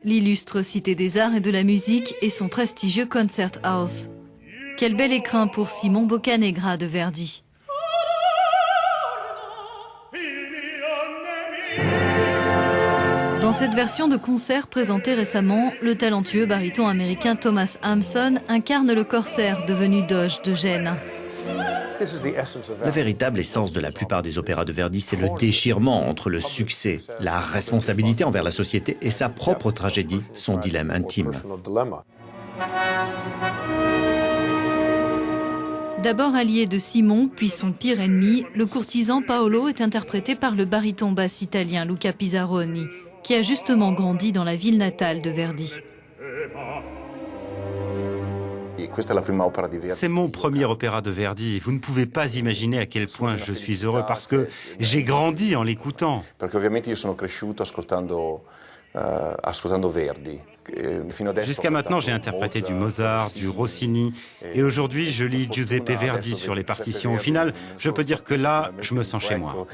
l'illustre cité des arts et de la musique et son prestigieux Concert House. Quel bel écrin pour Simon Boccanegra de Verdi. Dans cette version de concert présentée récemment, le talentueux baryton américain Thomas Hampson incarne le corsaire devenu doge de Gênes. La véritable essence de la plupart des opéras de Verdi, c'est le déchirement entre le succès, la responsabilité envers la société et sa propre tragédie, son dilemme intime. D'abord allié de Simon, puis son pire ennemi, le courtisan Paolo est interprété par le baryton basse italien Luca Pisaroni, qui a justement grandi dans la ville natale de Verdi. C'est mon premier opéra de Verdi. Vous ne pouvez pas imaginer à quel point je suis heureux parce que j'ai grandi en l'écoutant. Jusqu'à maintenant, j'ai interprété du Mozart, du Rossini, et aujourd'hui, je lis Giuseppe Verdi sur les partitions. Au final, je peux dire que là, je me sens chez moi.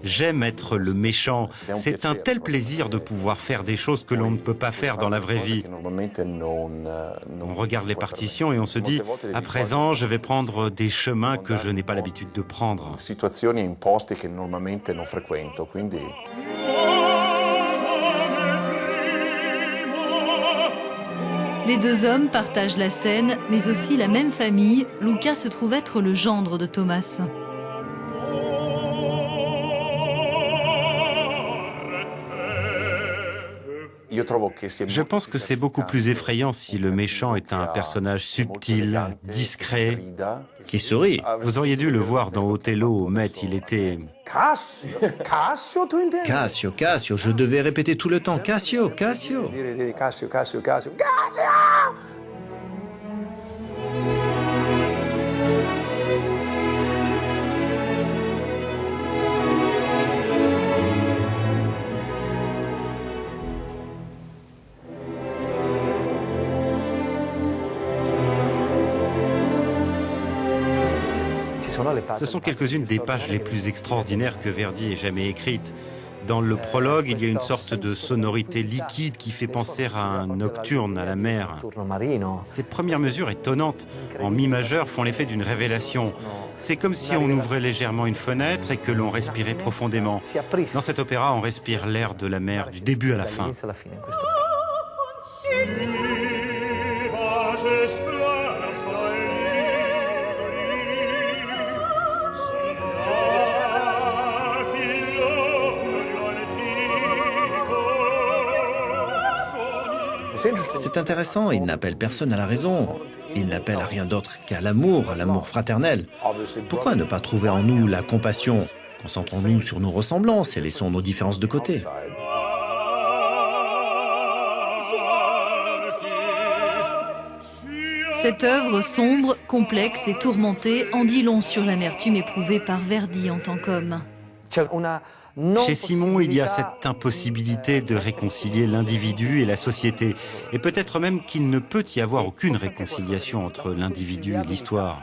J'aime être le méchant. C'est un tel plaisir de pouvoir faire des choses que l'on ne peut pas faire dans la vraie vie. On regarde les partitions et on se dit, à présent, je vais prendre des chemins que je n'ai pas l'habitude de prendre. Les deux hommes partagent la scène, mais aussi la même famille. Luca se trouve être le gendre de Thomas. Je pense que c'est beaucoup plus effrayant si le méchant est un personnage subtil, discret. Qui sourit. Vous auriez dû le voir dans Othello, au Met, il était... Cassio, Cassio, je devais répéter tout le temps. Cassio, Cassio. Ce sont quelques-unes des pages les plus extraordinaires que Verdi ait jamais écrites. Dans le prologue, il y a une sorte de sonorité liquide qui fait penser à un nocturne à la mer. Ces premières mesures étonnantes, en mi majeur, font l'effet d'une révélation. C'est comme si on ouvrait légèrement une fenêtre et que l'on respirait profondément. Dans cet opéra, on respire l'air de la mer du début à la fin. C'est intéressant, il n'appelle personne à la raison. Il n'appelle à rien d'autre qu'à l'amour fraternel. Pourquoi ne pas trouver en nous la compassion? Concentrons-nous sur nos ressemblances et laissons nos différences de côté. Cette œuvre sombre, complexe et tourmentée en dit long sur l'amertume éprouvée par Verdi en tant qu'homme. Chez Simon, il y a cette impossibilité de réconcilier l'individu et la société. Et peut-être même qu'il ne peut y avoir aucune réconciliation entre l'individu et l'histoire.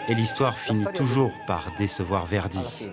Et l'histoire finit toujours par décevoir Verdi.